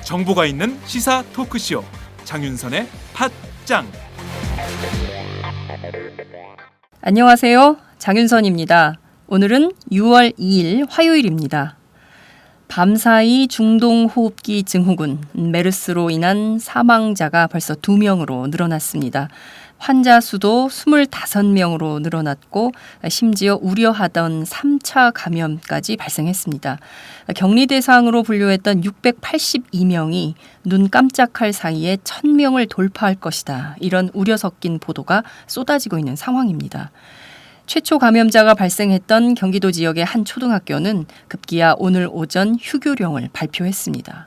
정보가 있는 시사 토크쇼 장윤선의 팟짱. 안녕하세요. 장윤선입니다. 오늘은 6월 2일 화요일입니다. 밤사이 중동호흡기 증후군 메르스로 인한 사망자가 벌써 2명으로 늘어났습니다. 환자 수도 25명으로 늘어났고 심지어 우려하던 3차 감염까지 발생했습니다. 격리 대상으로 분류했던 682명이 눈 깜짝할 사이에 1000명을 돌파할 것이다. 이런 우려 섞인 보도가 쏟아지고 있는 상황입니다. 최초 감염자가 발생했던 경기도 지역의 한 초등학교는 급기야 오늘 오전 휴교령을 발표했습니다.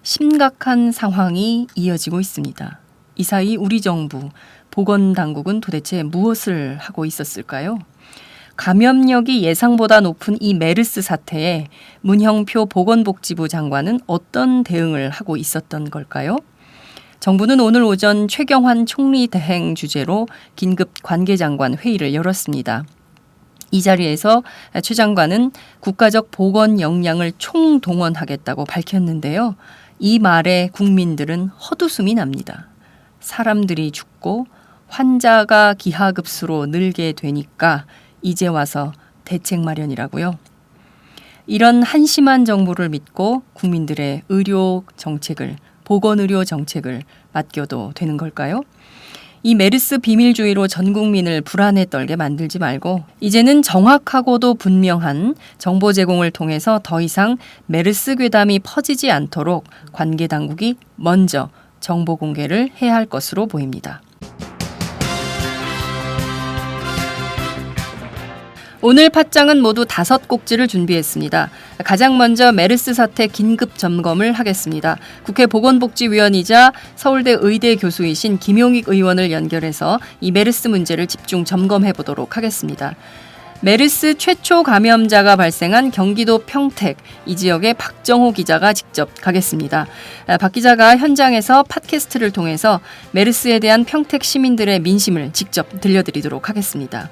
심각한 상황이 이어지고 있습니다. 이 사이 우리 정부, 보건당국은 도대체 무엇을 하고 있었을까요? 감염력이 예상보다 높은 이 메르스 사태에 문형표 보건복지부 장관은 어떤 대응을 하고 있었던 걸까요? 정부는 오늘 오전 최경환 총리 대행 주재로 긴급 관계장관 회의를 열었습니다. 이 자리에서 최 장관은 국가적 보건 역량을 총동원하겠다고 밝혔는데요. 이 말에 국민들은 헛웃음이 납니다. 사람들이 죽고 환자가 기하급수로 늘게 되니까 이제 와서 대책 마련이라고요. 이런 한심한 정보를 믿고 국민들의 의료 정책을, 보건의료 정책을 맡겨도 되는 걸까요? 이 메르스 비밀주의로 전 국민을 불안에 떨게 만들지 말고 이제는 정확하고도 분명한 정보 제공을 통해서 더 이상 메르스 괴담이 퍼지지 않도록 관계당국이 먼저 정보 공개를 해야 할 것으로 보입니다. 오늘 팟짱은 모두 5곡지를 준비했습니다. 가장 먼저 메르스 사태 긴급 점검을 하겠습니다. 국회 보건복지위원이자 서울대 의대 교수이신 김용익 의원을 연결해서 이 메르스 문제를 집중 점검해 보도록 하겠습니다. 메르스 최초 감염자가 발생한 경기도 평택, 이 지역의 박정호 기자가 직접 가겠습니다. 박 기자가 현장에서 팟캐스트를 통해서 메르스에 대한 평택 시민들의 민심을 직접 들려드리도록 하겠습니다.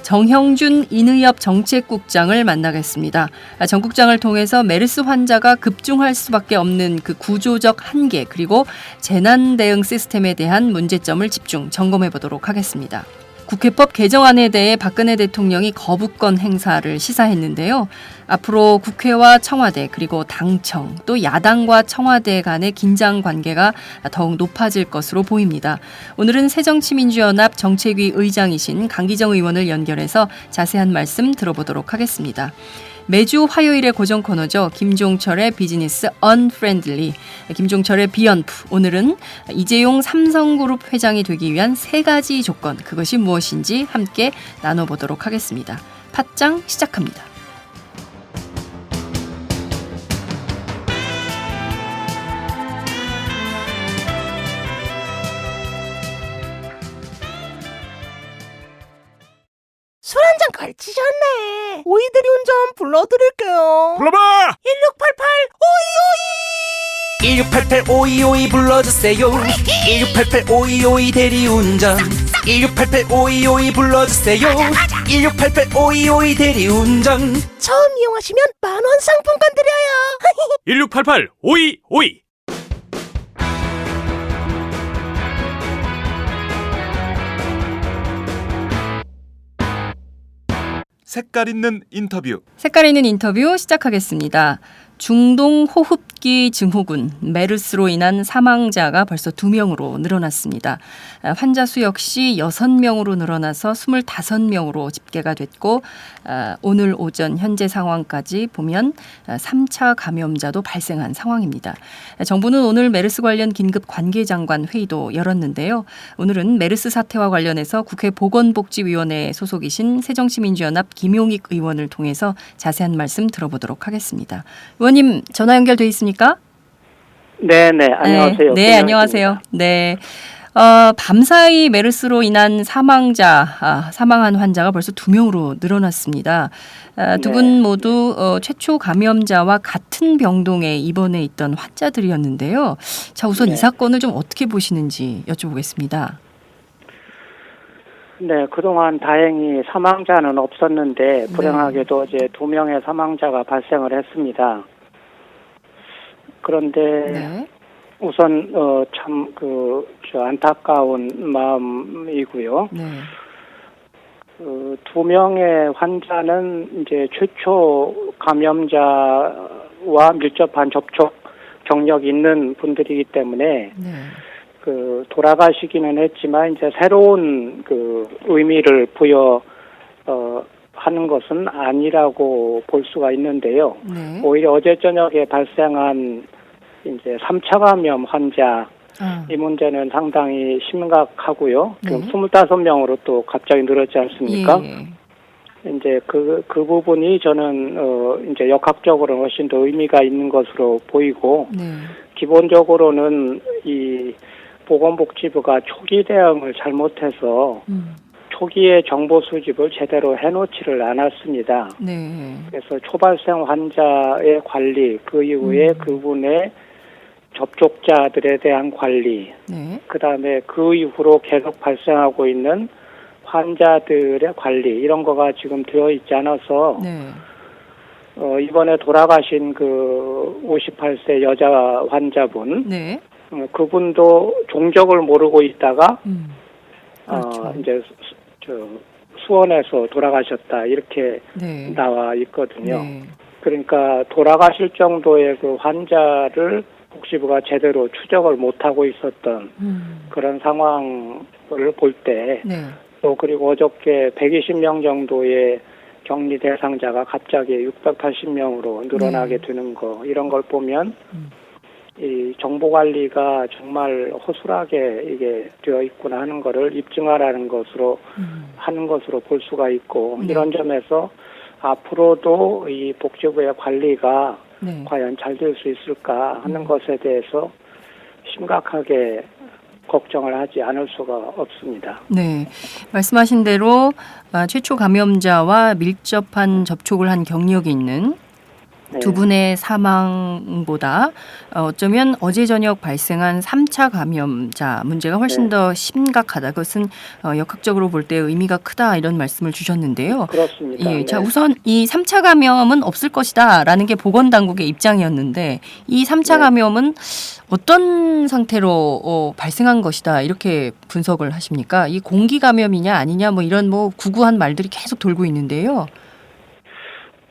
정형준 인의협 정책국장을 만나겠습니다. 정 국장을 통해서 메르스 환자가 급증할 수밖에 없는 그 구조적 한계 그리고 재난 대응 시스템에 대한 문제점을 집중 점검해 보도록 하겠습니다. 국회법 개정안에 대해 박근혜 대통령이 거부권 행사를 시사했는데요. 앞으로 국회와 청와대 그리고 당청 또 야당과 청와대 간의 긴장 관계가 더욱 높아질 것으로 보입니다. 오늘은 새정치민주연합 정책위 의장이신 강기정 의원을 연결해서 자세한 말씀 들어보도록 하겠습니다. 매주 화요일의 고정 코너죠. 김종철의 비즈니스 언프렌들리, 김종철의 비언프. 오늘은 이재용 삼성그룹 회장이 되기 위한 3가지 조건, 그것이 무엇인지 함께 나눠보도록 하겠습니다. 팟짱 시작합니다. 술 한잔 걸치셨네. 오이 대리운전 불러드릴게요. 불러봐! 1688 1688-5252 불러주세요. 1688-5252 대리운전 1688-5252 불러주세요. 1688-5252 대리운전. 처음 이용하시면 만원 상품권 드려요. 1688-5252 색깔 있는 인터뷰. 색깔 있는 인터뷰 시작하겠습니다. 중동 호흡기 증후군 메르스로 인한 사망자가 벌써 2명으로 늘어났습니다. 환자 수 역시 6명으로 늘어나서 25명으로 집계가 됐고 오늘 오전 현재 상황까지 보면 3차 감염자도 발생한 상황입니다. 정부는 오늘 메르스 관련 긴급 관계장관 회의도 열었는데요. 오늘은 메르스 사태와 관련해서 국회 보건복지위원회 소속이신 새정치민주연합 김용익 의원을 통해서 자세한 말씀 들어보도록 하겠습니다. 의원님 전화 연결돼 있습니까? 네, 안녕하세요. 네, 안녕하세요. 네. 밤사이 메르스로 인한 사망한 환자가 벌써 2명으로 늘어났습니다. 두 분 모두 최초 감염자와 같은 병동에 입원해 있던 환자들이었는데요. 자, 우선 이 사건을 좀 어떻게 보시는지 여쭤보겠습니다. 네, 그동안 다행히 사망자는 없었는데 불행하게도 어제 2명의 사망자가 발생을 했습니다. 그런데 우선 참 안타까운 마음이고요. 2명의 환자는 이제 최초 감염자와 밀접한 접촉 경력이 있는 분들이기 때문에 돌아가시기는 했지만 이제 새로운 의미를 하는 것은 아니라고 볼 수가 있는데요. 오히려 어제 저녁에 발생한 이제 3차 감염 환자 이 문제는 상당히 심각하고요. 25명으로 또 갑자기 늘었지 않습니까? 이제 그 부분이 저는 이제 역학적으로 훨씬 더 의미가 있는 것으로 보이고 기본적으로는 이 보건복지부가 초기 대응을 잘못해서 초기에 정보 수집을 제대로 해놓지를 않았습니다. 그래서 초발생 환자의 관리, 그 이후에 그분의 접촉자들에 대한 관리, 그다음에 그 이후로 계속 발생하고 있는 환자들의 관리 이런 거가 지금 되어 있지 않아서 이번에 돌아가신 그 58세 여자 환자분 그분도 종적을 모르고 있다가 이제 수원에서 돌아가셨다 이렇게 나와 있거든요. 그러니까 돌아가실 정도의 그 환자를 복지부가 제대로 추적을 못하고 있었던 그런 상황을 볼 때 또 그리고 어저께 120명 정도의 격리 대상자가 갑자기 680명으로 늘어나게 되는 거 이런 걸 보면 이 정보 관리가 정말 허술하게 이게 되어 있구나 하는 거를 입증하라는 것으로 하는 것으로 볼 수가 있고 이런 점에서 앞으로도 이 복지부의 관리가 과연 잘 될 수 있을까 하는 것에 대해서 심각하게 걱정을 하지 않을 수가 없습니다. 말씀하신 대로 최초 감염자와 밀접한 접촉을 한 경력이 있는 두 분의 사망보다 어쩌면 어제 저녁 발생한 3차 감염자 문제가 훨씬 더 심각하다. 그것은 역학적으로 볼 때 의미가 크다 이런 말씀을 주셨는데요. 그렇습니다. 자, 우선 이 3차 감염은 없을 것이다라는 게 보건당국의 입장이었는데 이 3차 감염은 어떤 상태로 발생한 것이다 이렇게 분석을 하십니까? 이 공기 감염이냐 아니냐 뭐 이런 뭐 구구한 말들이 계속 돌고 있는데요.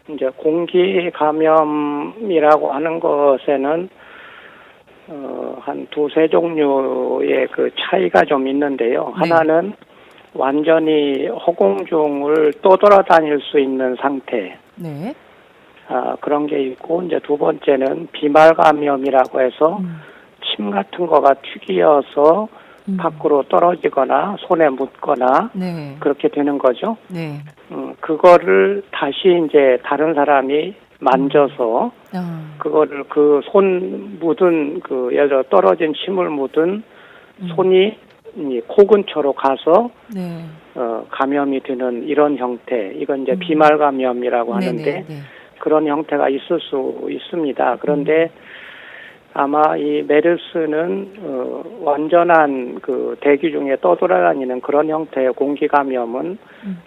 이제 공기 감염이라고 하는 것에는 한 2-3 종류의 그 차이가 좀 있는데요. 하나는 완전히 허공중을 떠돌아다닐 수 있는 상태. 그런 게 있고 이제 두 번째는 비말 감염이라고 해서 침 같은 거가 튀기어서 밖으로 떨어지거나 손에 묻거나 그렇게 되는 거죠. 그거를 다시 이제 다른 사람이 만져서 그거를 그 손 묻은 그 예를 들어 떨어진 침을 묻은 손이 코 근처로 가서 감염이 되는 이런 형태. 이건 이제 비말 감염이라고 하는데 그런 형태가 있을 수 있습니다. 그런데 아마 이 메르스는 완전한 그 대기 중에 떠돌아다니는 그런 형태의 공기 감염은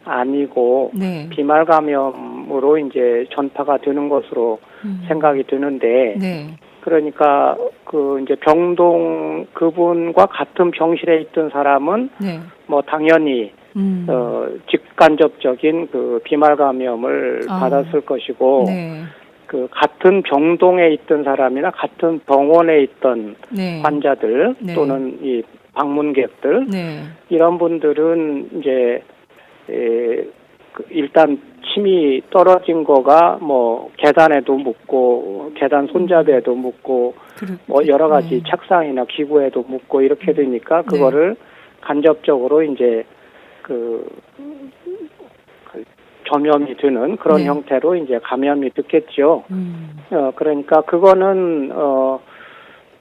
아니고 비말 감염으로 이제 전파가 되는 것으로 생각이 드는데 그러니까 그 이제 병동 그분과 같은 병실에 있던 사람은 뭐 당연히 직간접적인 그 비말 감염을 받았을 것이고 그 같은 병동에 있던 사람이나 같은 병원에 있던 환자들 또는 이 방문객들 이런 분들은 이제 일단 침이 떨어진 거가 뭐 계단에도 묻고 계단 손잡이에도 묻고 뭐 여러 가지 책상이나 기구에도 묻고 이렇게 되니까 그거를 간접적으로 이제 그 전염이 되는 그런 형태로 이제 감염이 됐겠죠. 그러니까 그거는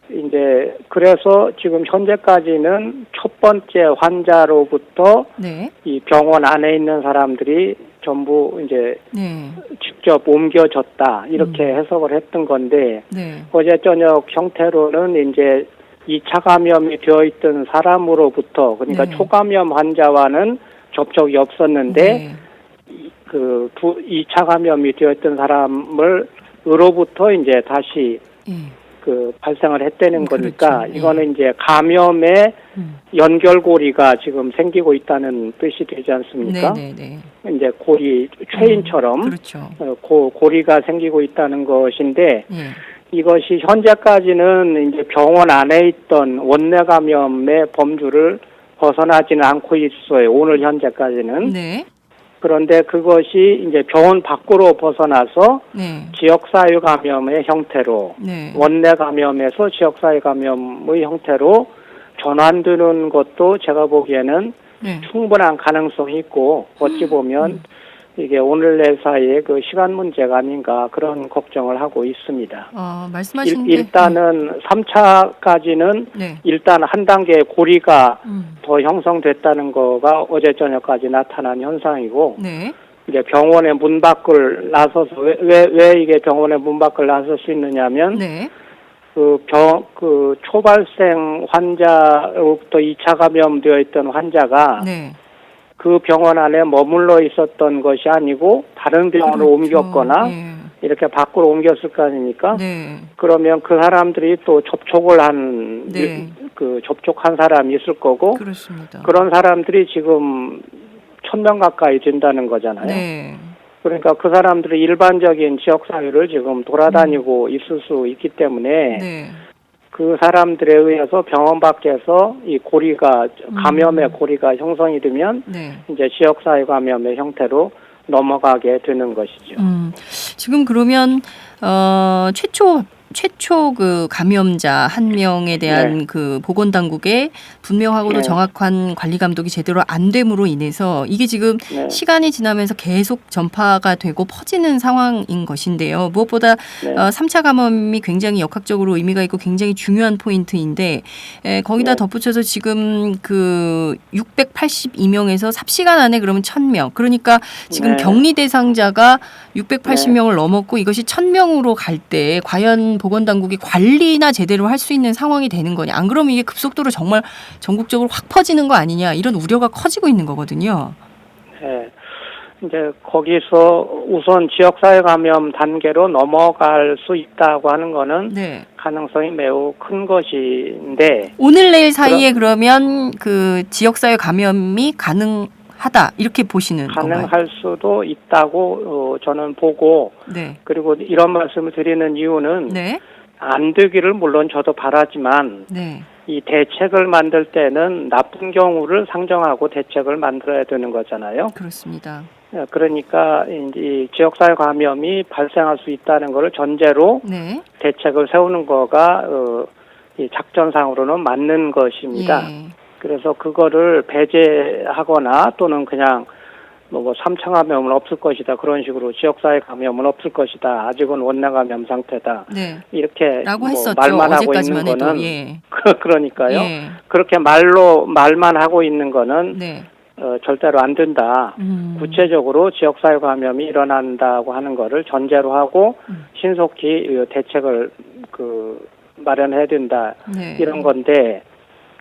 이제 그래서 지금 현재까지는 첫 번째 환자로부터 네. 이 병원 안에 있는 사람들이 전부 이제 네. 직접 옮겨졌다 이렇게 해석을 했던 건데 네. 어제 저녁 형태로는 이제 2차 감염이 되어 있던 사람으로부터 그러니까 네. 초감염 환자와는 접촉이 없었는데 네. 그 2차 감염이 되어 있던 사람으로부터 이제 다시 예. 그 발생을 했다는 거니까 그렇죠. 이거는 이제 감염의 음. 연결고리가 지금 생기고 있다는 뜻이 되지 않습니까? 네네네. 이제 고리 체인처럼 그렇죠. 고리가 생기고 있다는 것인데 예. 이것이 현재까지는 이제 병원 안에 있던 원내 감염의 범주를 벗어나지는 않고 있어요. 오늘 현재까지는. 네. 그런데 그것이 이제 병원 밖으로 벗어나서 네. 지역사회 감염의 형태로 네. 원내 감염에서 지역사회 감염의 형태로 전환되는 것도 제가 보기에는 네. 충분한 가능성이 있고 어찌 보면 이게 오늘 내일 사이에 그 시간 문제가 아닌가 그런 걱정을 하고 있습니다. 말씀하신 게 일단은 3차까지는 네. 일단 한 단계 고리가 더 형성됐다는 거가 어제 저녁까지 나타난 현상이고 네. 이제 병원의 문 밖을 나서서 왜 이게 병원의 문 밖을 나설 수 있느냐면 네. 그 초발생 환자로부터 2차 감염되어 있던 환자가 네. 그 병원 안에 머물러 있었던 것이 아니고 다른 병원으로 그렇죠. 옮겼거나 예. 이렇게 밖으로 옮겼을 거 아닙니까? 네. 그러면 그 사람들이 또 접촉을 한, 네. 그 접촉한 사람이 있을 거고 그렇습니다. 그런 사람들이 지금 1,000명 가까이 된다는 거잖아요. 네. 그러니까 그 사람들이 일반적인 지역사회를 지금 돌아다니고 있을 수 있기 때문에 네. 그 사람들에 의해서 병원 밖에서 이 고리가 감염의 고리가 형성이 되면 네. 이제 지역사회 감염의 형태로 넘어가게 되는 것이죠. 지금 그러면 최초 그 감염자 한 명에 대한 네. 그 보건당국의 분명하고도 네. 정확한 관리 감독이 제대로 안 됨으로 인해서 이게 지금 네. 시간이 지나면서 계속 전파가 되고 퍼지는 상황인 것인데요. 무엇보다 네. 3차 감염이 굉장히 역학적으로 의미가 있고 굉장히 중요한 포인트인데 거기다 네. 덧붙여서 지금 그 682명에서 삽시간 안에 그러면 1,000명. 그러니까 지금 네. 격리 대상자가 680명을 넘었고 이것이 1,000명으로 갈 때 과연 보건당국이 관리나 제대로 할 수 있는 상황이 되는 거냐. 안 그러면 이게 급속도로 정말 전국적으로 확 퍼지는 거 아니냐. 이런 우려가 커지고 있는 거거든요. 네. 이제 거기서 우선 지역사회 감염 단계로 넘어갈 수 있다고 하는 거는 네. 가능성이 매우 큰 것인데 오늘 내일 사이에 그러면 그 지역사회 감염이 가능하다 이렇게 보시는 건가요? 가능할 수도 있다고 저는 보고 네. 그리고 이런 말씀을 드리는 이유는 네. 안 되기를 물론 저도 바라지만 네. 이 대책을 만들 때는 나쁜 경우를 상정하고 대책을 만들어야 되는 거잖아요. 그렇습니다. 그러니까 이 지역사회 감염이 발생할 수 있다는 것을 전제로 네. 대책을 세우는 거가 이 작전상으로는 맞는 것입니다. 예. 그래서 그거를 배제하거나 또는 그냥 뭐 3차 감염은 없을 것이다 그런 식으로 지역사회 감염은 없을 것이다 아직은 원내 감염 상태다 네. 이렇게 라고 뭐 했었죠. 말만 하고 있는 어제까지만 해도. 거는 예. 그러니까요. 예. 그렇게 말만 하고 있는 거는 네. 절대로 안 된다. 구체적으로 지역사회 감염이 일어난다고 하는 거를 전제로 하고 신속히 대책을 마련해야 된다. 네. 이런 건데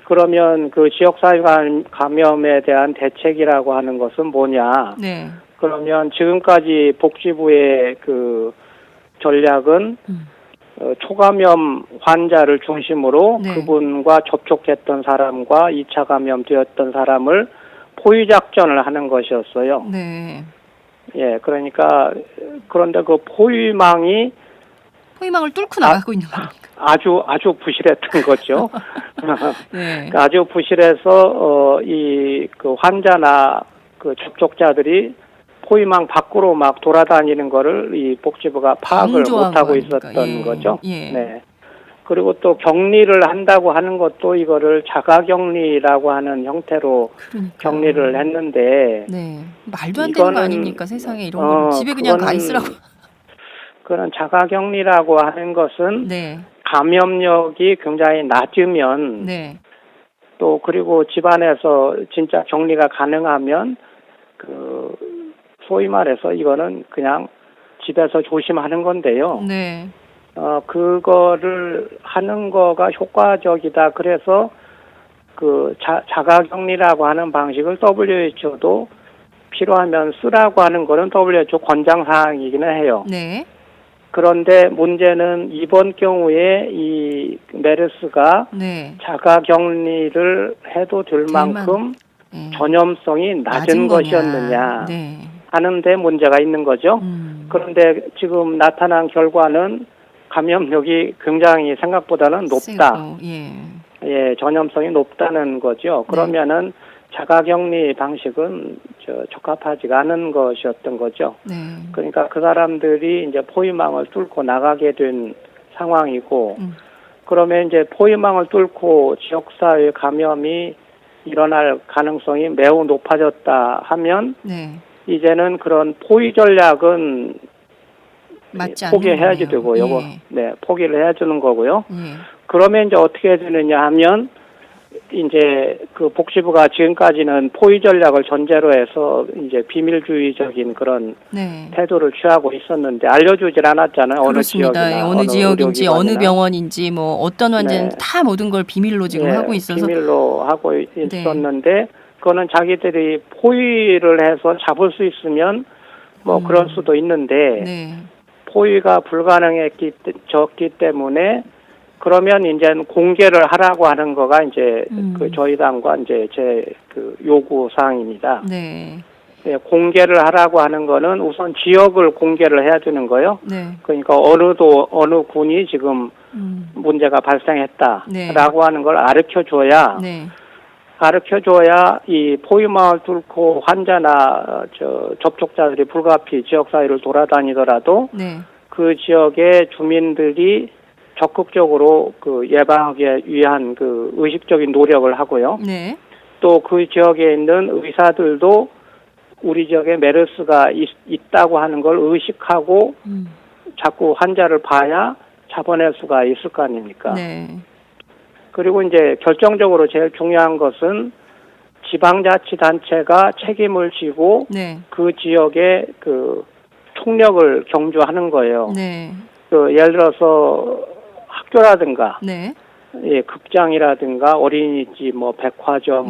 그러면 그 지역사회 감염에 대한 대책이라고 하는 것은 뭐냐? 네. 그러면 지금까지 복지부의 그 전략은 초감염 환자를 중심으로 네. 그분과 접촉했던 사람과 2차 감염되었던 사람을 포위 작전을 하는 것이었어요. 네. 예, 그러니까 그런데 그 포위망이 포위망을 뚫고 나가고 있는 겁니까? 아주 부실했던 거죠. 네. 아주 부실해서 이 그 환자나 그 접촉자들이 포위망 밖으로 막 돌아다니는 거를 이 복지부가 파악을 못 하고 있었던 예. 거죠. 예. 네. 그리고 또 격리를 한다고 하는 것도 이거를 자가격리라고 하는 형태로 그러니까요. 격리를 했는데 네. 말도 안 되는 거 아닙니까? 세상에 이런 거 집에 그냥 가 있으라고. 그런 자가격리라고 하는 것은 네. 감염력이 굉장히 낮으면 네. 또 그리고 집안에서 진짜 격리가 가능하면 소위 말해서 이거는 그냥 집에서 조심하는 건데요. 네. 그거를 하는 거가 효과적이다. 그래서 자가격리라고 하는 방식을 WHO도 필요하면 쓰라고 하는 거는 WHO 권장 사항이기는 해요. 네. 그런데 문제는 이번 경우에 이 메르스가 네. 자가격리를 해도 될 만큼 전염성이 낮은 것이었느냐 네. 하는 데 문제가 있는 거죠. 그런데 지금 나타난 결과는 감염력이 굉장히 생각보다는 높다. 예, 전염성이 높다는 거죠. 그러면은 자가격리 방식은 적합하지가 않은 것이었던 거죠. 네. 그러니까 그 사람들이 이제 포위망을 뚫고 나가게 된 상황이고, 그러면 이제 포위망을 뚫고 지역사회 감염이 일어날 가능성이 매우 높아졌다 하면, 이제는 그런 포위 전략은 포기해야지 되고, 요거, 포기를 해야 주는 거고요. 그러면 이제 어떻게 되느냐 하면, 이제 그 복지부가 지금까지는 포위 전략을 전제로 해서 이제 비밀주의적인 그런 태도를 취하고 있었는데 알려주질 않았잖아요. 그렇습니다. 어느 지역이나 어느 지역인지 어느 병원인지 뭐 어떤 환자는 다 모든 걸 비밀로 지금 하고 있어서 비밀로 하고 있었는데 그거는 자기들이 포위를 해서 잡을 수 있으면 뭐 그럴 수도 있는데 포위가 불가능했기 때문에 그러면 이제는 공개를 하라고 하는 거가 이제 저희 당과 이제 제 요구 사항입니다. 공개를 하라고 하는 거는 우선 지역을 공개를 해야 되는 거요. 그러니까 어느 군이 지금 문제가 발생했다라고 하는 걸 가르쳐줘야 이 포위망을 뚫고 환자나 접촉자들이 불가피 지역 사회를 돌아다니더라도 그 지역의 주민들이 적극적으로 예방하기 위한 의식적인 노력을 하고요. 또 그 지역에 있는 의사들도 우리 지역에 메르스가 있다고 하는 걸 의식하고 자꾸 환자를 봐야 잡아낼 수가 있을 거 아닙니까? 그리고 이제 결정적으로 제일 중요한 것은 지방자치단체가 책임을 지고 그 지역의 총력을 경주하는 거예요. 예를 들어서 학교라든가, 극장이라든가 어린이집, 백화점,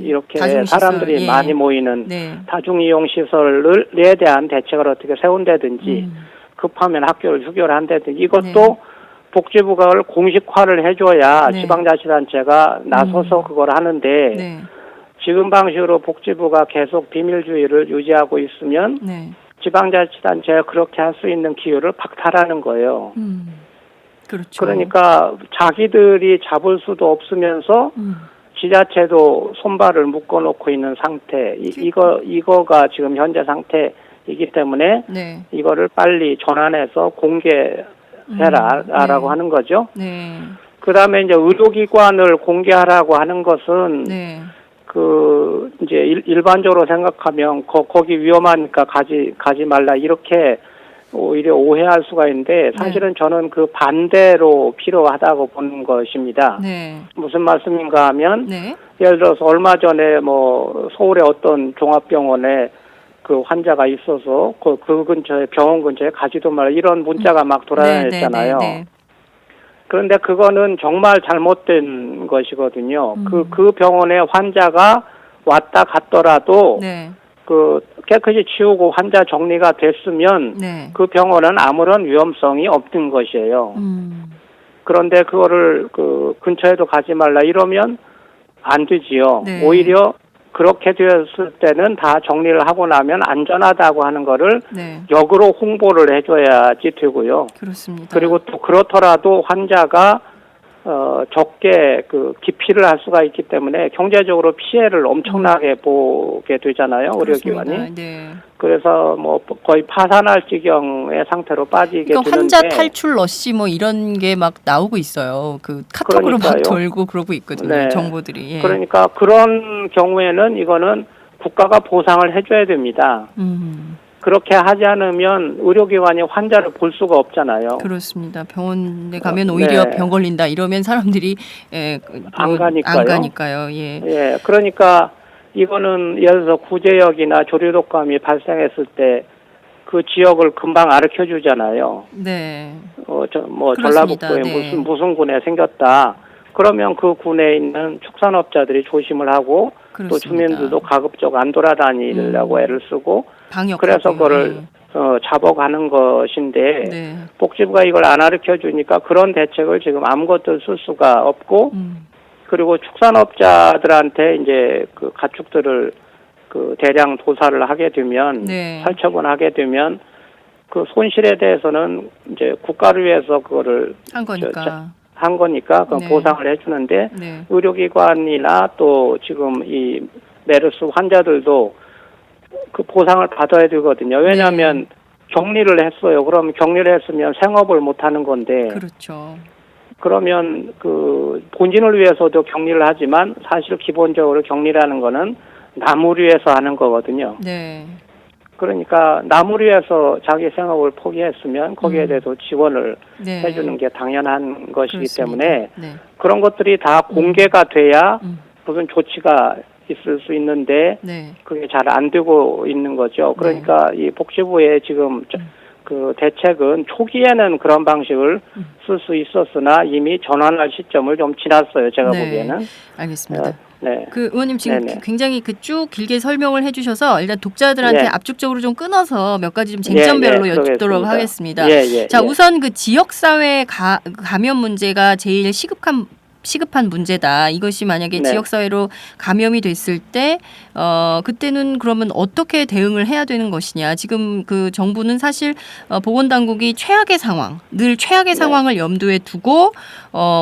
이렇게 사람들이 많이 모이는 다중이용 시설에 대한 대책을 어떻게 세운다든지, 급하면 학교를 휴교를 한다든지, 이것도 복지부가 공식화를 해줘야 지방자치단체가 나서서 그걸 하는데, 지금 방식으로 복지부가 계속 비밀주의를 유지하고 있으면, 지방자치단체가 그렇게 할 수 있는 기회를 박탈하는 거예요. 그렇죠. 그러니까 자기들이 잡을 수도 없으면서 지자체도 손발을 묶어놓고 있는 상태. 이거가 지금 현재 상태이기 때문에 이거를 빨리 전환해서 공개해라라고 하는 거죠. 그다음에 이제 의료기관을 공개하라고 하는 것은 이제 일반적으로 생각하면 거기 위험하니까 가지 말라 이렇게 오히려 오해할 수가 있는데 사실은 저는 그 반대로 필요하다고 보는 것입니다. 무슨 말씀인가 하면 예를 들어서 얼마 전에 서울의 어떤 종합병원에 환자가 있어서 그 근처에 병원 근처에 가지도 말라 이런 문자가 막 돌아다녔잖아요. 그런데 그거는 정말 잘못된 것이거든요. 그 병원에 환자가 왔다 갔더라도 깨끗이 치우고 환자 정리가 됐으면 그 병원은 아무런 위험성이 없는 것이에요. 그런데 그거를 근처에도 가지 말라 이러면 안 되지요. 오히려 그렇게 되었을 때는 다 정리를 하고 나면 안전하다고 하는 거를 역으로 홍보를 해줘야지 되고요. 그렇습니다. 그리고 또 그렇더라도 환자가 적게 기피를 할 수가 있기 때문에 경제적으로 피해를 엄청나게 보게 되잖아요. 의료기관이. 그래서 거의 파산할 지경의 상태로 빠지게 되는데. 환자 탈출 러시 이런 게 막 나오고 있어요. 카톡으로 막 돌고 그러고 있거든요. 정보들이. 그러니까 그런 경우에는 이거는 국가가 보상을 해줘야 됩니다. 그렇게 하지 않으면 의료기관이 환자를 볼 수가 없잖아요. 그렇습니다. 병원에 가면 오히려 네. 병 걸린다 이러면 사람들이 안 가니까요. 안 가니까요. 예. 예, 그러니까 이거는 예를 들어서 구제역이나 조류독감이 발생했을 때 그 지역을 금방 알려 주잖아요. 네. 전라북도에 네. 무슨 군에 생겼다. 그러면 그 군에 있는 축산업자들이 조심을 하고 그렇습니다. 또 주민들도 가급적 안 돌아다니려고 애를 쓰고 방역. 그래서 그거를 잡아가는 것인데 네. 복지부가 이걸 안 가르쳐 주니까 그런 대책을 지금 아무것도 쓸 수가 없고 그리고 축산업자들한테 이제 그 가축들을 그 대량 도살을 하게 되면 네. 살처분 하게 되면 그 손실에 대해서는 이제 국가를 위해서 그거를 한 거니까. 한 거니까 그 네. 보상을 해주는데 네. 의료기관이나 또 지금 이 메르스 환자들도 그 보상을 받아야 되거든요. 왜냐하면 격리를 했어요. 그럼 격리를 했으면 생업을 못 하는 건데. 그렇죠. 그러면 그 본진을 위해서도 격리를 하지만 사실 기본적으로 격리라는 거는 남을 위해서 하는 거거든요. 네. 그러니까 남을 위해서 자기 생업을 포기했으면 거기에 대해서 지원을 네. 해주는 게 당연한 것이기 그렇습니다. 때문에 네. 그런 것들이 다 공개가 돼야 무슨 조치가 있을 수 있는데 네. 그게 잘 안 되고 있는 거죠. 그러니까 이 복지부의 지금 그 대책은 초기에는 그런 방식을 쓸 수 있었으나 이미 전환할 시점을 좀 지났어요. 제가 네. 보기에는. 알겠습니다. 네. 그 의원님 지금 네네. 굉장히 그 쭉 길게 설명을 해주셔서 일단 독자들한테 네. 압축적으로 좀 끊어서 몇 가지 좀 쟁점별로 여쭙도록 하겠습니다. 자, 우선 그 지역사회 감염 문제가 제일 시급한 문제다. 이것이 만약에 네. 지역사회로 감염이 됐을 때 그때는 그러면 어떻게 대응을 해야 되는 것이냐. 지금 그 정부는 사실 보건당국이 늘 최악의 상황을 염두에 두고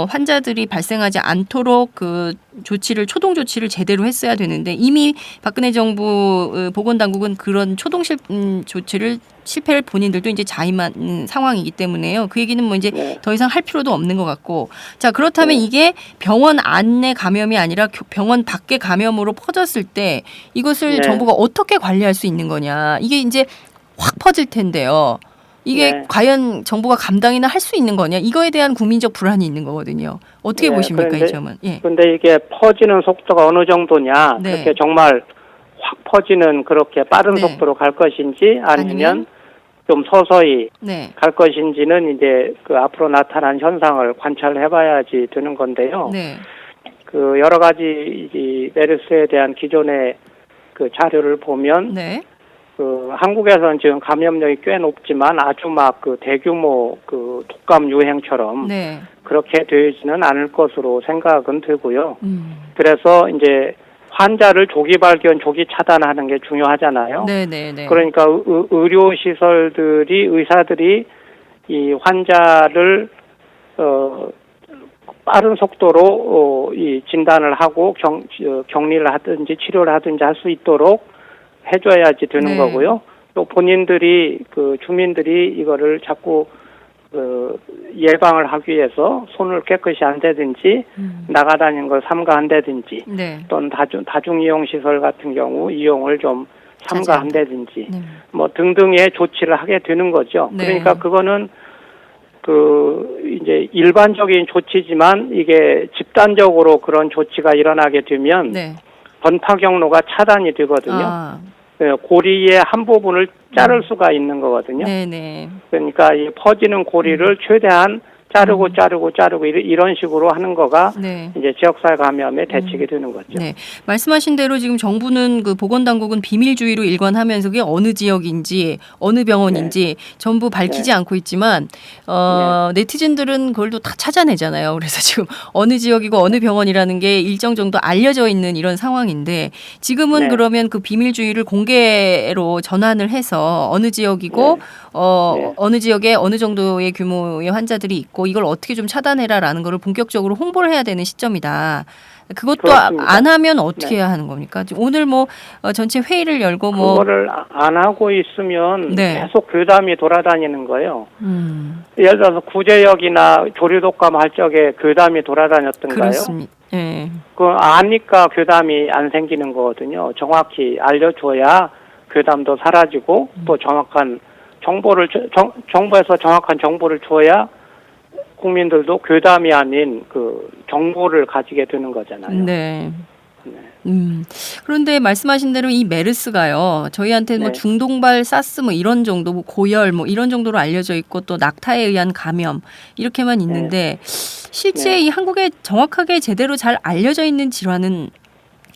환자들이 발생하지 않도록 그 초동 조치를 제대로 했어야 되는데 이미 박근혜 정부 보건당국은 그런 초동 조치를 실패를 본인들도 이제 자임한 상황이기 때문에요. 그 얘기는 뭐 이제 더 이상 할 필요도 없는 것 같고. 자, 그렇다면 이게 병원 안내 감염이 아니라 병원 밖의 감염으로 퍼졌을 때 이것을 정부가 어떻게 관리할 수 있는 거냐. 이게 이제 확 퍼질 텐데요. 이게 과연 정부가 감당이나 할 수 있는 거냐. 이거에 대한 국민적 불안이 있는 거거든요. 어떻게 보십니까, 이 점은? 예. 근데 이게 퍼지는 속도가 어느 정도냐. 그렇게 정말 확 퍼지는 그렇게 빠른 속도로 갈 것인지 아니면 좀 서서히 갈 것인지는 이제 그 앞으로 나타난 현상을 관찰해 봐야지 되는 건데요. 그 여러 가지 이 메르스에 대한 기존의 그 자료를 보면 그 한국에서는 지금 감염력이 꽤 높지만 아주 막 그 대규모 그 독감 유행처럼 그렇게 되지는 않을 것으로 생각은 되고요. 그래서 이제 환자를 조기 발견, 조기 차단하는 게 중요하잖아요. 그러니까 의사들이 이 환자를 빠른 속도로 이 진단을 하고 격리를 하든지 치료를 하든지 할 수 있도록 해줘야지 되는 거고요. 또 본인들이 그 주민들이 이거를 자꾸 예방을 하기 위해서 손을 깨끗이 안 대든지 나가다니는 걸 삼가한다든지 또는 다중이용시설 같은 경우 이용을 좀 삼가한다든지 뭐 등등의 조치를 하게 되는 거죠. 그러니까 그거는 그 이제 일반적인 조치지만 이게 집단적으로 그런 조치가 일어나게 되면 전파 경로가 차단이 되거든요. 고리의 한 부분을 자를 수가 있는 거거든요. 그러니까 이 퍼지는 고리를 최대한 자르고 이런 식으로 하는 거가 이제 지역사회 감염의 대책이 되는 거죠. 말씀하신 대로 지금 정부는 그 보건당국은 비밀주의로 일관하면서 그게 어느 지역인지 어느 병원인지 전부 밝히지 않고 있지만 네티즌들은 그걸 또 다 찾아내잖아요. 그래서 지금 어느 지역이고 어느 병원이라는 게 일정 정도 알려져 있는 이런 상황인데 지금은 그러면 그 비밀주의를 공개로 전환을 해서 어느 지역이고 어느 지역에 어느 정도의 규모의 환자들이 있고 이걸 어떻게 좀 차단해라라는 거를 본격적으로 홍보를 해야 되는 시점이다. 그것도 그렇습니다. 안 하면 어떻게 해야 하는 겁니까? 오늘 뭐 전체 회의를 열고 그거를 안 하고 있으면 계속 교담이 돌아다니는 거예요. 예를 들어서 구제역이나 조류독감 할 적에 교담이 돌아다녔던가요? 그렇습니다. 그 아니까 교담이 안 생기는 거거든요. 정확히 알려줘야 괴담도 사라지고 또 정확한 정보를 정부에서 정확한 정보를 줘야 국민들도 괴담이 아닌 그 정보를 가지게 되는 거잖아요. 네. 그런데 말씀하신 대로 이 메르스가요, 저희한테 뭐 네. 중동발 사스 뭐 이런 정도, 뭐 고열 뭐 이런 정도로 알려져 있고 또 낙타에 의한 감염 이렇게만 있는데 실제 네. 이 한국에 정확하게 제대로 잘 알려져 있는 질환은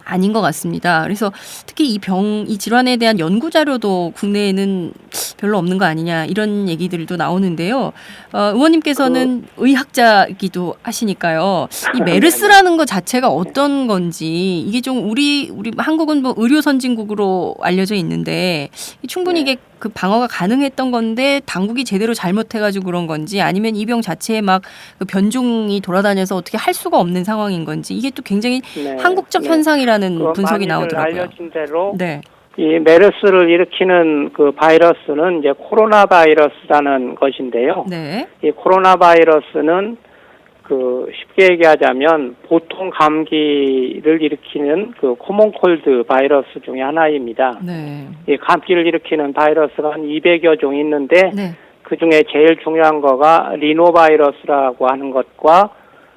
아닌 것 같습니다. 그래서 특히 이 질환에 대한 연구 자료도 국내에는 별로 없는 거 아니냐 이런 얘기들도 나오는데요. 의원님께서는 의학자이기도 하시니까요. 이 메르스라는 것 자체가 어떤 건지 이게 좀 우리 한국은 뭐 의료 선진국으로 알려져 있는데 충분히 이게 그 방어가 가능했던 건데 당국이 제대로 잘못해가지고 그런 건지 아니면 이 병 자체에 막 그 변종이 돌아다녀서 어떻게 할 수가 없는 상황인 건지 이게 또 굉장히 한국적 현상이라는 분석이 나오더라고요. 알려진 대로 네. 이 메르스를 일으키는 그 바이러스는 이제 코로나 바이러스라는 것인데요. 네. 이 코로나 바이러스는 그 쉽게 얘기하자면 보통 감기를 일으키는 그 코몬콜드 바이러스 중에 하나입니다. 네. 이 감기를 일으키는 바이러스가 한 200여 종이 있는데 네. 그 중에 제일 중요한 거가 리노바이러스라고 하는 것과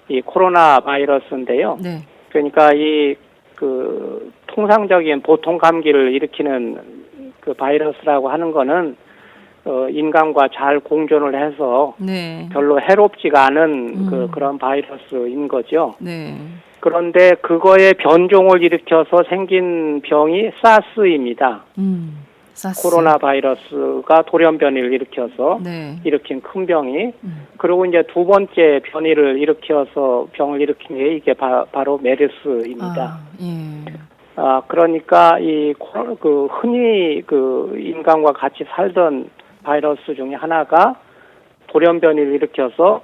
이 코로나 바이러스인데요. 네. 그러니까 이 그 통상적인 보통 감기를 일으키는 그 바이러스라고 하는 거는 인간과 잘 공존을 해서 네. 별로 해롭지가 않은 그런 바이러스인 거죠. 네. 그런데 그거의 변종을 일으켜서 생긴 병이 사스입니다. 사스. 코로나 바이러스가 돌연변이를 일으켜서 네. 일으킨 큰 병이 그리고 이제 두 번째 변이를 일으켜서 병을 일으킨 게 이게 바로 메르스입니다. 그러니까 그 흔히 그 인간과 같이 살던 바이러스 중에 하나가 돌연변이를 일으켜서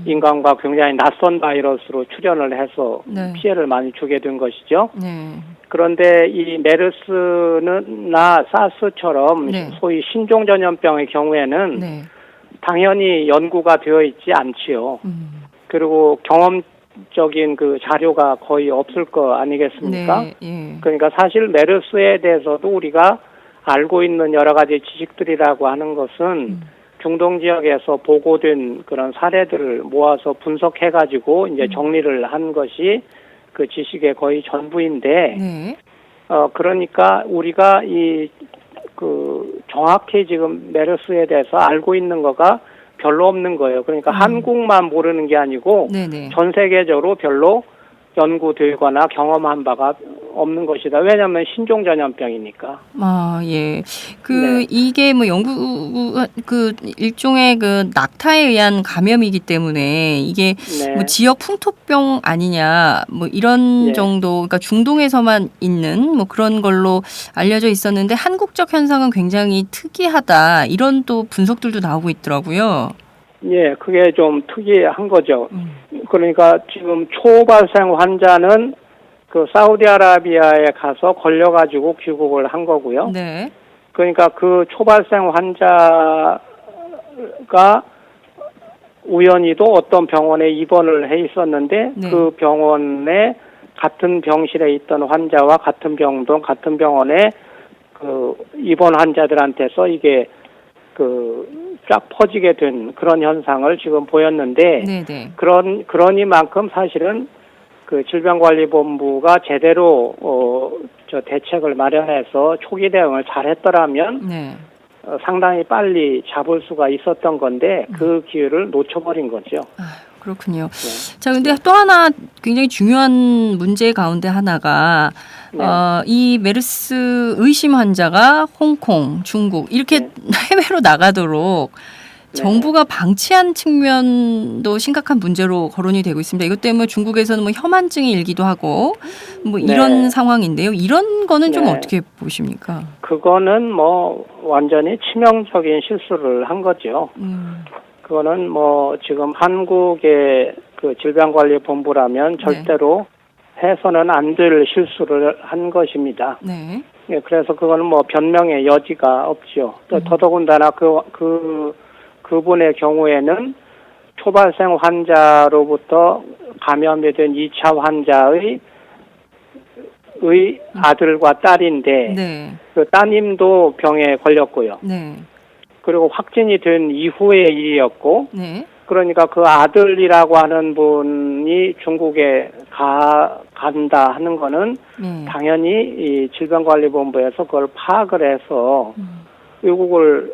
인간과 굉장히 낯선 바이러스로 출현을 해서 네. 피해를 많이 주게 된 것이죠. 네. 그런데 이 메르스나 사스처럼 네. 소위 신종 전염병의 경우에는 네. 당연히 연구가 되어 있지 않지요. 그리고 경험적인 그 자료가 거의 없을 거 아니겠습니까? 네. 예. 그러니까 사실 메르스에 대해서도 우리가 알고 있는 여러 가지 지식들이라고 하는 것은 중동 지역에서 보고된 그런 사례들을 모아서 분석해가지고 이제 정리를 한 것이 그 지식의 거의 전부인데, 네. 그러니까 우리가 정확히 지금 메르스에 대해서 알고 있는 거가 별로 없는 거예요. 그러니까 한국만 모르는 게 아니고, 네네. 전 세계적으로 별로 연구되거나 경험한 바가 없는 것이다. 왜냐하면 신종 전염병이니까. 예. 네. 이게 뭐 일종의 그 낙타에 의한 감염이기 때문에 이게 네. 뭐 지역 풍토병 아니냐 뭐 이런 예. 정도, 그러니까 중동에서만 있는 뭐 그런 걸로 알려져 있었는데 한국적 현상은 굉장히 특이하다 이런 또 분석들도 나오고 있더라고요. 예, 그게 좀 특이한 거죠. 그러니까 지금 초발생 환자는 그 사우디아라비아에 가서 걸려가지고 귀국을 한 거고요. 네. 그러니까 그 초발생 환자가 우연히도 어떤 병원에 입원을 해 있었는데 네. 그 병원에 같은 병실에 있던 환자와 같은 병동, 같은 병원에 그 입원 환자들한테서 이게 쫙 퍼지게 된 그런 현상을 지금 보였는데, 네네. 그러니만큼 사실은 그 질병관리본부가 제대로 대책을 마련해서 초기 대응을 잘했더라면 네. 상당히 빨리 잡을 수가 있었던 건데 그 기회를 놓쳐버린 거죠. 그렇군요. 네. 자, 근데 또 하나 굉장히 중요한 문제 가운데 하나가 네. 이 메르스 의심 환자가 홍콩, 중국 이렇게 네. 해외로 나가도록 네. 정부가 방치한 측면도 심각한 문제로 거론이 되고 있습니다. 이것 때문에 중국에서는 뭐 혐한증이 일기도 하고 뭐 이런 네. 상황인데요. 이런 거는 좀 네. 어떻게 보십니까? 그거는 뭐 완전히 치명적인 실수를 한 거죠. 그거는 뭐 지금 한국의 그 질병관리본부라면 절대로 해서는 안 될 실수를 한 것입니다. 네. 예, 그래서 그거는 뭐 변명의 여지가 없죠. 또 더더군다나 그분의 경우에는 초발생 환자로부터 감염이 된 2차 환자의 아들과 딸인데 네. 그 따님도 병에 걸렸고요. 네. 그리고 확진이 된 이후의 일이었고 네. 그러니까 그 아들이라고 하는 분이 중국에 간다 하는 거는 네. 당연히 이 질병관리본부에서 그걸 파악을 해서 외국을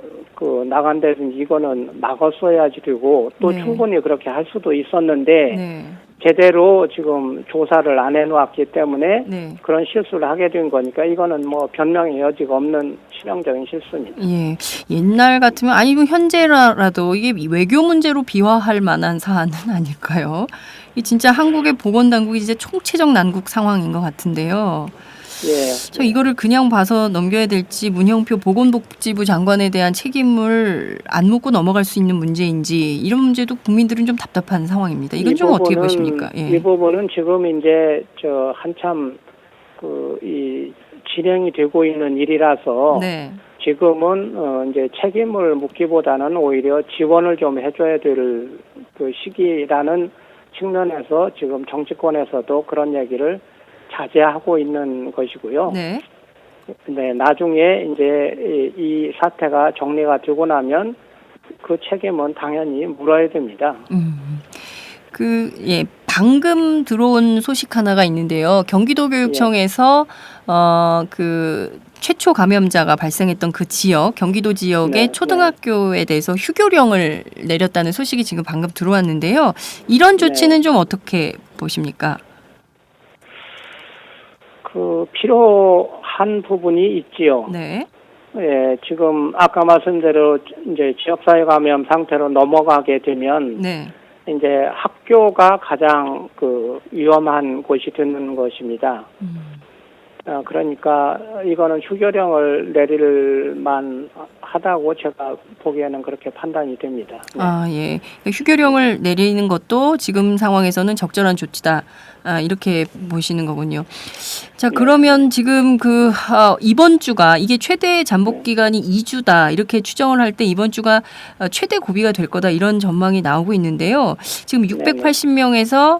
나간 데는 이거는 막았어야지 되고 또 네. 충분히 그렇게 할 수도 있었는데 네. 제대로 지금 조사를 안 해놓았기 때문에 네. 그런 실수를 하게 된 거니까 이거는 뭐 변명의 여지가 없는 치명적인 실수입니다. 예. 옛날 같으면 아니면 현재라도 이게 외교 문제로 비화할 만한 사안은 아닐까요? 이 진짜 한국의 보건당국이 이제 총체적 난국 상황인 것 같은데요. 예. 저 이거를 그냥 봐서 넘겨야 될지 문형표 보건복지부 장관에 대한 책임을 안 묻고 넘어갈 수 있는 문제인지 이런 문제도 국민들은 좀 답답한 상황입니다. 이건 좀 어떻게 보십니까? 예. 이 부분은 지금 이제 한참 이 진행이 되고 있는 일이라서 네. 지금은 이제 책임을 묻기보다는 오히려 지원을 좀 해줘야 될 그 시기라는 측면에서 지금 정치권에서도 그런 얘기를 자제하고 있는 것이고요. 네. 네, 나중에 이제 이 사태가 정리가 되고 나면 그 책임은 당연히 물어야 됩니다. 예, 방금 들어온 소식 하나가 있는데요. 경기도교육청에서 최초 감염자가 발생했던 그 지역, 경기도 지역의 초등학교에 대해서 휴교령을 내렸다는 소식이 지금 방금 들어왔는데요. 이런 조치는 좀 어떻게 보십니까? 필요한 부분이 있지요. 네. 예, 지금 아까 말씀대로 이제 지역사회 감염 상태로 넘어가게 되면 네. 이제 학교가 가장 위험한 곳이 되는 것입니다. 그러니까 이거는 휴교령을 내릴 만하다고 제가 보기에는 그렇게 판단이 됩니다. 네. 아, 예. 휴교령을 내리는 것도 지금 상황에서는 적절한 조치다. 이렇게 보시는 거군요. 자, 그러면 지금 이번 주가 이게 최대 잠복 기간이 2주다. 이렇게 추정을 할 때 이번 주가 최대 고비가 될 거다. 이런 전망이 나오고 있는데요. 지금 680명에서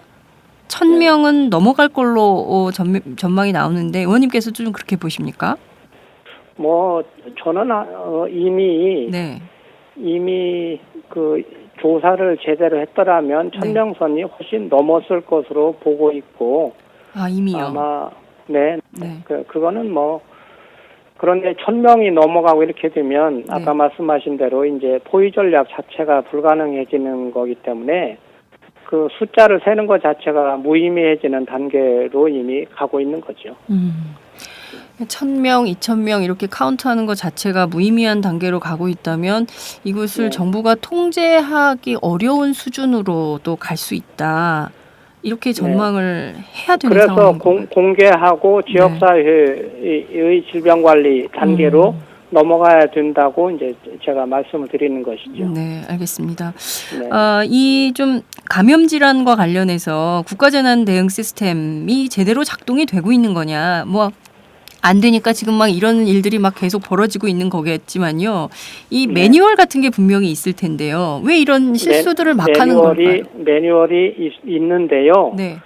1000명은 넘어갈 걸로 전망이 나오는데 의원님께서도 좀 그렇게 보십니까? 저는 이미 조사를 제대로 했더라면 1000명 선이 훨씬 넘었을 것으로 보고 있고 이미요. 아마 그거는 그런데 1000명이 넘어가고 이렇게 되면 아까 말씀하신 대로 이제 포위 전략 자체가 불가능해지는 거기 때문에 그 숫자를 세는 것 자체가 무의미해지는 단계로 이미 가고 있는 거죠. 1000명, 2000명 이렇게 카운트하는 것 자체가 무의미한 단계로 가고 있다면 이것을 정부가 통제하기 어려운 수준으로도 갈 수 있다. 이렇게 전망을 해야 되는 상황인 거예요. 그래서 공개하고 지역사회의 질병관리 단계로 넘어가야 된다고 이제 제가 말씀을 드리는 것이죠. 네, 알겠습니다. 이 좀 감염 질환과 관련해서 국가재난 대응 시스템이 제대로 작동이 되고 있는 거냐? 안 되니까 지금 막 이런 일들이 막 계속 벌어지고 있는 거겠지만요. 이 매뉴얼 같은 게 분명히 있을 텐데요. 왜 이런 실수들을 막 하는 걸까요? 매뉴얼이 있는데요. 네.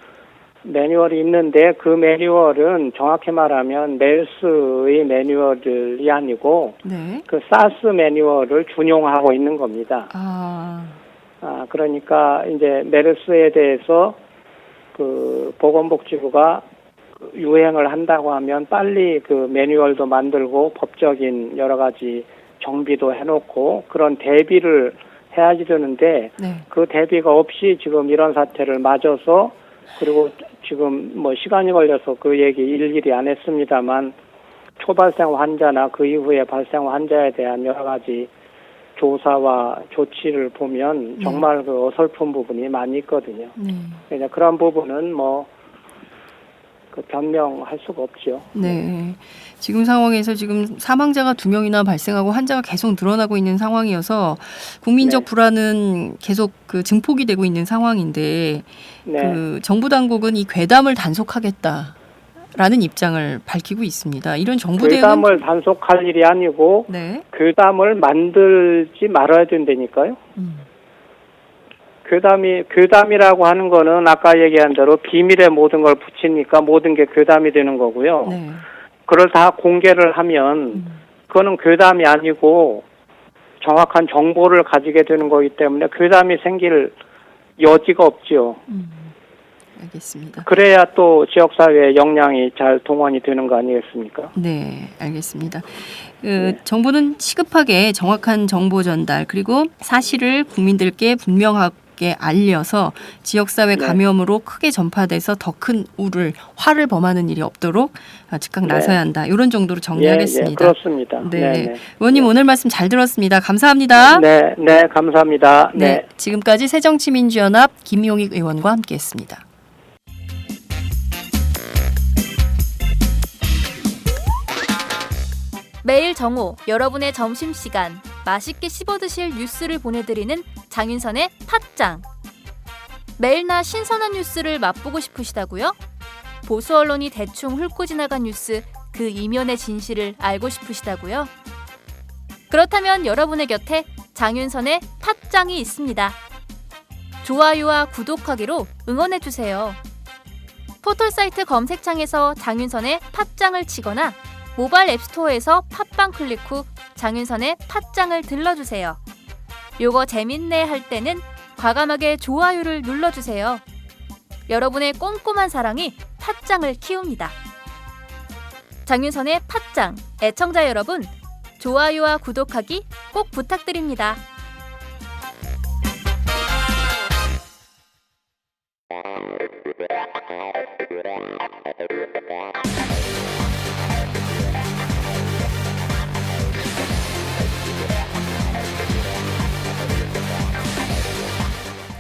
매뉴얼이 있는데 그 매뉴얼은 정확히 말하면 메르스의 매뉴얼이 아니고 그 사스 매뉴얼을 준용하고 있는 겁니다. 그러니까 이제 메르스에 대해서 보건복지부가 유행을 한다고 하면 빨리 매뉴얼도 만들고 법적인 여러 가지 정비도 해놓고 그런 대비를 해야지 되는데 그 대비가 없이 지금 이런 사태를 맞아서 그리고 지금 시간이 걸려서 그 얘기 일일이 안 했습니다만 초발생 환자나 그 이후에 발생 환자에 대한 여러 가지 조사와 조치를 보면 정말 어설픈 부분이 많이 있거든요. 그러니까 그런 부분은 변명할 수가 없죠. 네. 지금 상황에서 지금 사망자가 2명이나 발생하고 환자가 계속 늘어나고 있는 상황이어서 국민적 불안은 계속 증폭이 되고 있는 상황인데 정부 당국은 이 괴담을 단속하겠다라는 입장을 밝히고 있습니다. 이런 정부 대응은 괴담을 단속할 일이 아니고 괴담을 만들지 말아야 된다니까요. 교담이라고 하는 거는 아까 얘기한 대로 비밀에 모든 걸 붙이니까 모든 게 교담이 되는 거고요. 네. 그걸 다 공개를 하면 그거는 교담이 아니고 정확한 정보를 가지게 되는 거기 때문에 교담이 생길 여지가 없죠. 알겠습니다. 그래야 또 지역사회의 역량이 잘 동원이 되는 거 아니겠습니까? 네, 알겠습니다. 정부는 시급하게 정확한 정보 전달 그리고 사실을 국민들께 분명하게 알려서 지역사회 감염으로 크게 전파돼서 더 큰 화를 범하는 일이 없도록 즉각 나서야 한다. 이런 정도로 정리하겠습니다. 그렇습니다. 네, 의원님 오늘 말씀 잘 들었습니다. 감사합니다. 네, 감사합니다. 네, 지금까지 새정치민주연합 김용익 의원과 함께했습니다. 매일 정오 여러분의 점심시간 맛있게 씹어드실 뉴스를 보내드리는 장윤선의 팟짱. 매일나 신선한 뉴스를 맛보고 싶으시다고요? 보수 언론이 대충 훑고 지나간 뉴스 그 이면의 진실을 알고 싶으시다고요? 그렇다면 여러분의 곁에 장윤선의 팟짱이 있습니다. 좋아요와 구독하기로 응원해주세요. 포털사이트 검색창에서 장윤선의 팟짱을 치거나 모바일 앱스토어에서 팟빵 클릭 후 장윤선의 팟짱을 들러주세요. 요거 재밌네 할 때는 과감하게 좋아요를 눌러주세요. 여러분의 꼼꼼한 사랑이 팟짱을 키웁니다. 장윤선의 팟짱 애청자 여러분, 좋아요와 구독하기 꼭 부탁드립니다.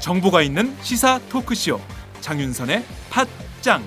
정보가 있는 시사 토크쇼 장윤선의 팟짱.